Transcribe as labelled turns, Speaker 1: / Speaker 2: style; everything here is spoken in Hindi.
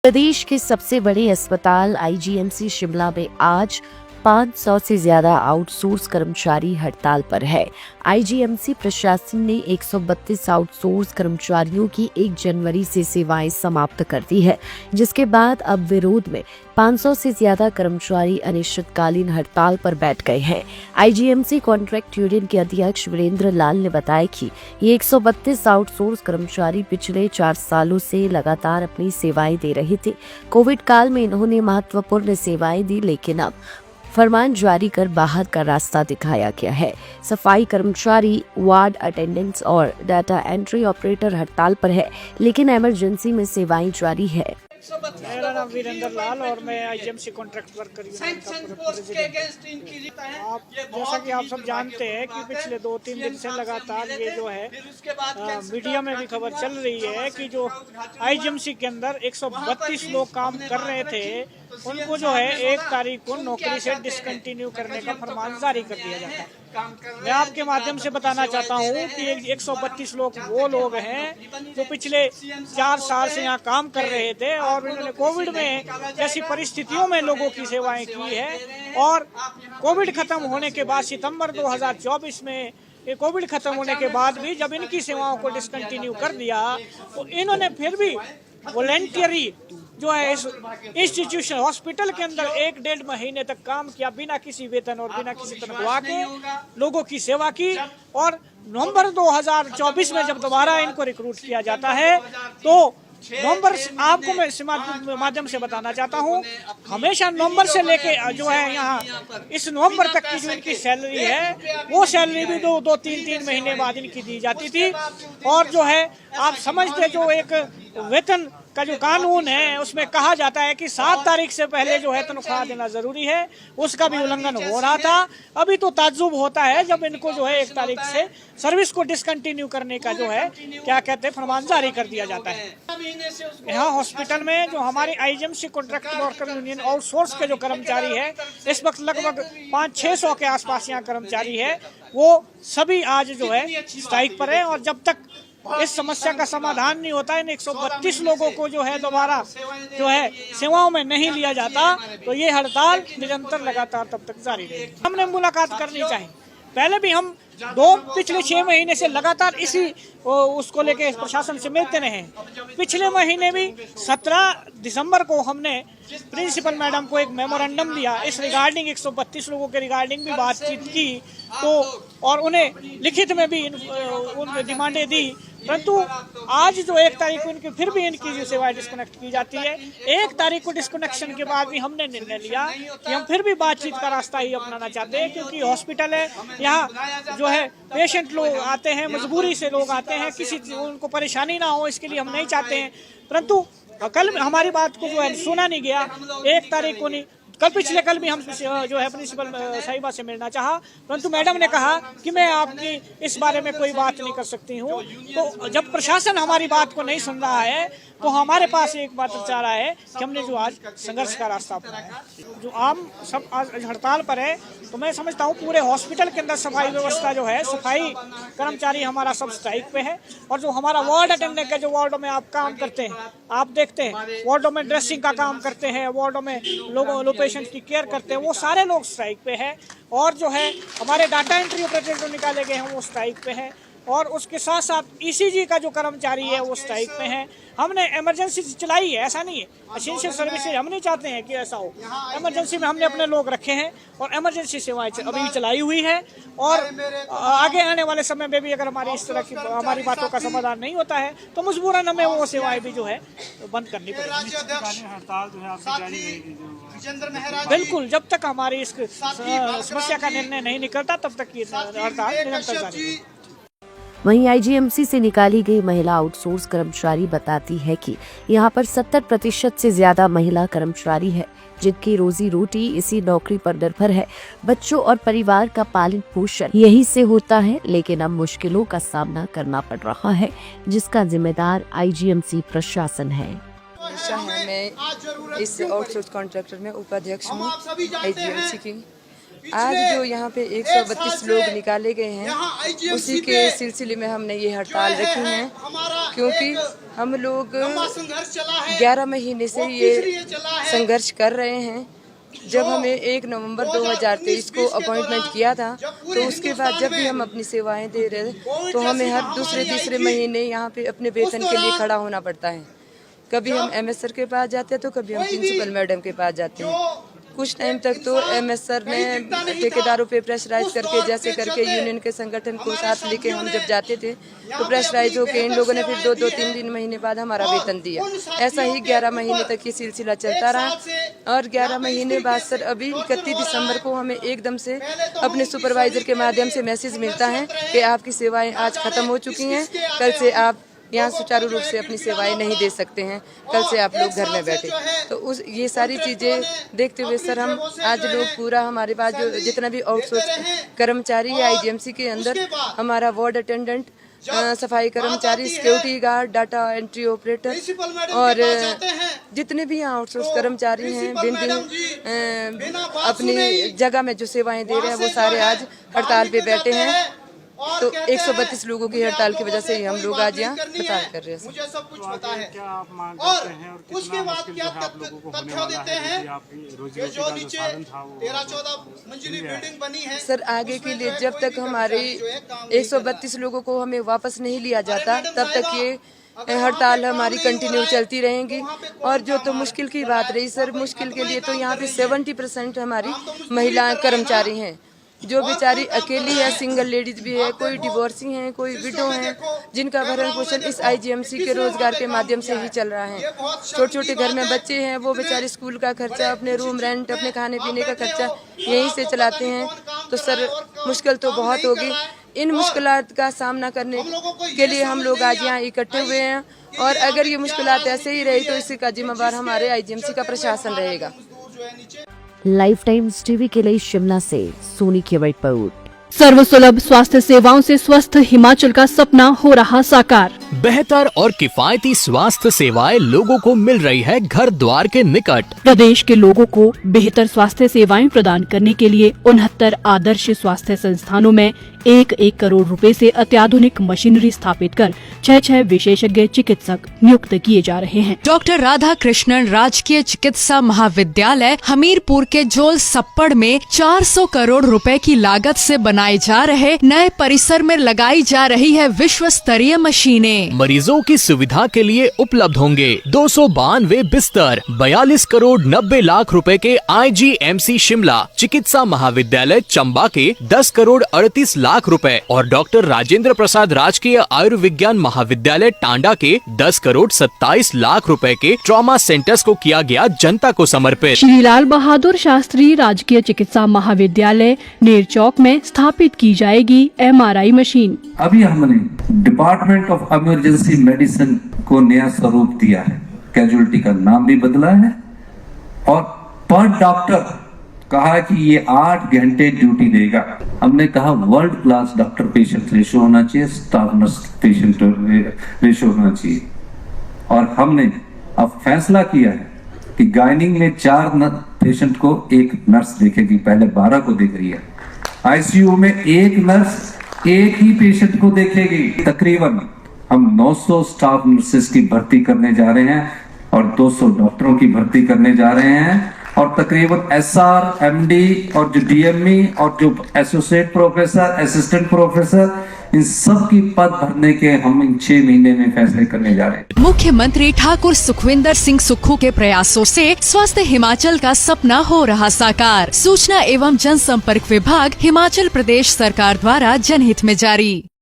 Speaker 1: प्रदेश के सबसे बड़े अस्पताल आईजीएमसी शिमला में आज 500 से ज्यादा आउटसोर्स कर्मचारी हड़ताल पर है। आईजीएमसी प्रशासन ने 132 आउटसोर्स कर्मचारियों की 1 जनवरी से सेवाएं समाप्त कर दी है, जिसके बाद अब विरोध में 500 से ज्यादा कर्मचारी अनिश्चितकालीन हड़ताल पर बैठ गए हैं। आईजीएमसी कॉन्ट्रैक्ट यूनियन के अध्यक्ष वीरेंद्र लाल ने बताया कि ये 132 आउटसोर्स कर्मचारी पिछले 4 सालों से लगातार अपनी सेवाएं दे रहे थे। कोविड काल में इन्होंने महत्वपूर्ण सेवाएं दी, लेकिन अब फरमान जारी कर बाहर का रास्ता दिखाया गया है। सफाई कर्मचारी, वार्ड अटेंडेंट्स और डाटा एंट्री ऑपरेटर हड़ताल पर है, लेकिन इमरजेंसी में सेवाएं जारी है।
Speaker 2: मेरा नाम वीरेंद्र लाल और मैं आईजीएमसी कॉन्ट्रैक्ट वर्कर यूनियन का प्रेसिडेंट। जैसा कि आप सब जानते हैं कि पिछले 2-3 दिन से लगातार ये जो है मीडिया में भी खबर चल रही है कि जो आईजीएमसी के अंदर 132 लोग काम कर रहे थे, उनको जो है 1 तारीख को नौकरी से डिसकंटिन्यू करने का फरमान जारी कर दिया जाता है। मैं आपके माध्यम से बताना चाहता हूँ कि 132 लोग वो लोग हैं जो पिछले 4 साल से यहाँ काम कर रहे थे और इन्होंने कोविड में जैसी परिस्थितियों में लोगों की सेवाएं की है। और कोविड खत्म होने के बाद सितंबर 2024 में कोविड खत्म होने के बाद भी जब इनकी सेवाओं को डिसकंटिन्यू कर दिया तो इन्होंने फिर भी वॉलंटियरी जो है इस इंस्टीट्यूशन हॉस्पिटल के अंदर 1-1.5 महीने तक काम किया, बिना किसी वेतन और बिना किसी तनख्वाह के लोगों की सेवा की। और नवंबर 2024 में जब दोबारा इनको रिक्रूट किया जाता है तो नवंबर, आपको मैं माध्यम से बताना चाहता हूँ, हमेशा नवंबर से लेके जो है यहाँ इस नवंबर तक की जो इनकी सैलरी है वो सैलरी भी 2-3 महीने बाद इनकी दी जाती थी। और जो है आप समझते, जो एक वेतन का जो कानून है उसमें कहा जाता है कि 7 तारीख से पहले जो है तनख्वाह देना जरूरी है, उसका भी उल्लंघन हो रहा था। अभी तो ताज्जुब होता है जब इनको जो है 1 तारीख से सर्विस को डिसकंटिन्यू करने का जो है क्या कहते हैं फरमान जारी कर दिया जाता है। यहाँ हॉस्पिटल में जो हमारी IGMC contract worker union outsource के जो कर्मचारी है, इस वक्त लगभग 500-600 के आसपास यहाँ कर्मचारी है, वो सभी आज जो है स्ट्राइक पर है। और जब तक इस समस्या का समाधान नहीं होता, इन 132 लोगों को जो है दोबारा जो है सेवाओं में नहीं लिया जाता, तो ये हड़ताल निरंतर लगातार तब तक जारी रहेगी। हमने मुलाकात करनी चाहिए। पहले भी हम पिछले 6 महीने से लगातार इसी उसको लेके प्रशासन से मिलते रहे। पिछले महीने भी 17 दिसंबर को हमने प्रिंसिपल मैडम को एक मेमोरेंडम दिया, इस रिगार्डिंग 132 लोगों के रिगार्डिंग भी बातचीत की तो, और उन्हें लिखित में भी उन डिमांडें दी। परंतु आज जो 1 तारीख को इनकी फिर भी इनकी जो सेवाएं डिस्कनेक्ट की जाती है, 1 तारीख को डिस्कनेक्शन के बाद भी हमने निर्णय लिया कि हम फिर भी बातचीत का रास्ता ही अपनाना चाहते हैं, क्योंकि हॉस्पिटल है, यहाँ जो है पेशेंट लोग आते हैं, मजबूरी से लोग आते हैं, किसी उनको परेशानी ना हो इसके लिए हम नहीं चाहते हैं। परंतु कल हमारी बात को जो है सुना नहीं गया, 1 तारीख को नहीं, पिछले कल भी हम जो है प्रिंसिपल साहिबा से मिलना चाहा, परंतु मैडम ने कहा कि मैं आपकी इस बारे में कोई बात नहीं कर सकती हूँ। तो जब प्रशासन हमारी बात को नहीं सुन रहा है तो हमारे पास एक बात चाह रहा है कि हमने जो आज संघर्ष का रास्ता अपनाया, जो आम सब आज हड़ताल पर है, तो मैं समझता हूँ पूरे हॉस्पिटल के अंदर सफाई व्यवस्था जो है, सफाई कर्मचारी हमारा सब स्ट्राइक पे है। और जो हमारा वार्ड अटेंडेंट का जो वार्डों में आप काम करते हैं, आप देखते हैं वार्डों में ड्रेसिंग का काम करते हैं, वार्डों में लोगों पेशेंट की केयर करते हैं, वो सारे लोग स्ट्राइक पे है। और जो है हमारे डाटा एंट्री ऑपरेटर जो निकाले गए हैं वो स्ट्राइक पे है। और उसके साथ साथ ईसीजी का जो कर्मचारी है वो स्ट्राइक पे है। हमने इमरजेंसी चलाई है, ऐसा नहीं है, एसेंशियल सर्विसेज हम नहीं चाहते हैं कि ऐसा हो। इमरजेंसी में हमने अपने लोग रखे हैं और इमरजेंसी सेवाएं अभी चलाई हुई है। और आगे आने वाले समय में भी अगर हमारी इस तरह की हमारी बातों का समाधान नहीं होता है तो मजबूरन हमें वो सेवाएं भी जो है बंद करनी पड़ेगी।
Speaker 3: हड़ताल जो है आपकी जारी रहेगी?
Speaker 2: बिल्कुल, जब तक हमारी इस समस्या का निर्णय नहीं निकलता तब तक ये हड़ताल निरंतर जारी है।
Speaker 1: वहीं आईजीएमसी से निकाली गई महिला आउटसोर्स कर्मचारी बताती है कि यहाँ पर 70% से ज्यादा महिला कर्मचारी है, जिनकी रोजी रोटी इसी नौकरी पर निर्भर है। बच्चों और परिवार का पालन पोषण यही से होता है, लेकिन अब मुश्किलों का सामना करना पड़ रहा है, जिसका जिम्मेदार आईजीएमसी प्रशासन है।
Speaker 4: मैं इस आउटसोर्स कॉन्ट्रैक्टर में उपाध्यक्ष हूँ आईजीएमसी की। आज जो यहाँ पे 132 लोग निकाले गए हैं, उसी के सिलसिले में हमने ये हड़ताल रखी है, क्योंकि हम लोग
Speaker 3: लंबा संघर्ष चला है,
Speaker 4: 11 महीने से
Speaker 3: वो
Speaker 4: ये
Speaker 3: किस लिए चला है?
Speaker 4: संघर्ष कर रहे हैं। जब हमें 1 नवंबर 2023 को अपॉइंटमेंट किया था, तो उसके बाद जब भी हम अपनी सेवाएं दे रहे थे, तो हमें हर दूसरे तीसरे महीने यहाँ पे अपने वेतन के लिए खड़ा होना पड़ता है। कभी हम एमएस सर के पास जाते हैं, तो कभी हम प्रिंसिपल मैडम के पास जाते हैं। कुछ टाइम तक तो एमएस सर ने ठेकेदारों पे प्रेशराइज करके, जैसे करके यूनियन के संगठन को साथ लेके हम जब जाते थे, तो प्रेशराइज होके इन लोगों ने फिर 2-3 महीने बाद हमारा वेतन दिया। ऐसा ही 11 महीने तक ये सिलसिला चलता रहा। और 11 महीने बाद सर अभी 31 दिसंबर को हमें एकदम से अपने सुपरवाइजर के माध्यम से मैसेज मिलता है कि आपकी सेवाएं आज खत्म हो चुकी हैं, कल से आप यहाँ सुचारू रूप से अपनी सेवाएं नहीं दे सकते हैं, कल से आप लोग घर में बैठे। तो ये सारी चीज़ें देखते हुए सर हम आज लोग पूरा हमारे पास जो जितना भी आउटसोर्स कर्मचारी है आईजीएमसी के अंदर, हमारा वार्ड अटेंडेंट, सफाई कर्मचारी, security guard, data entry operator और जितने भी यहाँ आउटसोर्स कर्मचारी हैं, भिन्न अपनी जगह में जो सेवाएं दे रहे हैं, वो सारे आज हड़ताल पे बैठे हैं। तो 132 लोगों की हड़ताल की वजह से ही हम लोग आज यहाँ हड़ताल कर रहे हैं।
Speaker 3: मुझे सब कुछ पता है।
Speaker 2: क्या आप मांग करते हैं और
Speaker 3: उसके बाद क्या तथ्य देते हैं कि जो नीचे 13-14 मंजिली बिल्डिंग बनी है,
Speaker 4: सर आगे के लिए जब तक हमारे 132 लोगों को हमें वापस नहीं लिया जाता, तब तक ये हड़ताल हमारी कंटिन्यू चलती रहेंगी। और जो तो मुश्किल की बात रही सर, मुश्किल के लिए तो यहाँ पे 70% हमारी महिला कर्मचारी हैं, जो बेचारी अकेली है, सिंगल लेडीज भी है, कोई डिवोर्सी हैं, कोई विडो हैं, जिनका भरण पोषण इस आईजीएमसी के रोजगार के माध्यम से ही चल रहा है। छोटे छोटे घर में बच्चे हैं, वो बेचारे स्कूल का खर्चा, अपने रूम रेंट, अपने खाने पीने का खर्चा यहीं से चलाते हैं। तो सर मुश्किल तो बहुत होगी। इन मुश्किलात का सामना करने के लिए हम लोग आज यहाँ इकट्ठे हुए हैं, और अगर ये मुश्किलात ऐसे ही रही तो इसका जिम्मेदार हमारे आईजीएमसी का प्रशासन रहेगा।
Speaker 1: लाइफ टाइम्स टीवी के लिए शिमला से सोनी की रिपोर्ट।
Speaker 5: सर्वसुलभ स्वास्थ्य सेवाओं से स्वस्थ हिमाचल का सपना हो रहा साकार।
Speaker 6: बेहतर और किफायती स्वास्थ्य सेवाएं लोगों को मिल रही है घर द्वार के निकट।
Speaker 5: प्रदेश के लोगों को बेहतर स्वास्थ्य सेवाएं प्रदान करने के लिए 69 आदर्श स्वास्थ्य संस्थानों में 1-1 करोड़ रुपए से अत्याधुनिक मशीनरी स्थापित कर 6 विशेषज्ञ चिकित्सक नियुक्त किए जा रहे हैं।
Speaker 7: डॉक्टर राधा कृष्णन राजकीय चिकित्सा महाविद्यालय हमीरपुर के जोल सप्पड़ में 400 करोड़ रुपए की लागत से बनाए जा रहे नए परिसर में लगाई जा रही है विश्व स्तरीय मशीनें।
Speaker 6: मरीजों की सुविधा के लिए उपलब्ध होंगे 292 बिस्तर, 42 करोड़ 90 लाख रुपए के आईजीएमसी शिमला चिकित्सा महाविद्यालय चंबा के 10 करोड़ 38 लाख रुपए और डॉक्टर राजेंद्र प्रसाद राजकीय आयुर्विज्ञान महाविद्यालय टांडा के 10 करोड़ 27 लाख रुपए के ट्रॉमा सेंटर्स को किया गया जनता को समर्पित।
Speaker 5: श्री लाल बहादुर शास्त्री राजकीय चिकित्सा महाविद्यालय नेरचौक में स्थापित की जाएगी MRI मशीन।
Speaker 8: अभी हमने डिपार्टमेंट ऑफ इमरजेंसी मेडिसिन को नया स्वरूप दिया है, कैजुअलिटी का नाम भी बदला है और पर डॉक्टर कहा कि ये 8 घंटे ड्यूटी देगा। हमने कहा world class doctor patient ratio होना चाहिए, स्टाफ नर्स पेशेंट रेशो होना चाहिए। और हमने अब फैसला किया है कि गायनिंग में 4 पेशेंट को 1 नर्स देखेगी, पहले 12 को देख रही है। आईसीयू में 1 नर्स 1 ही पेशेंट को देखेगी। तकरीबन हम 900 स्टाफ नर्सेस की भर्ती करने जा रहे हैं और 200 डॉक्टरों की भर्ती करने जा रहे हैं और तकरीबन एसआर, एमडी और जो डीएमई और जो एसोसिएट प्रोफेसर, असिस्टेंट प्रोफेसर, इन सब की पद भरने के हम इन 6 महीने में फैसले करने जा रहे हैं।
Speaker 7: मुख्यमंत्री ठाकुर सुखविंदर सिंह सुक्खू के प्रयासों से स्वस्थ हिमाचल का सपना हो रहा साकार। सूचना एवं जनसंपर्क विभाग हिमाचल प्रदेश सरकार द्वारा जनहित में जारी।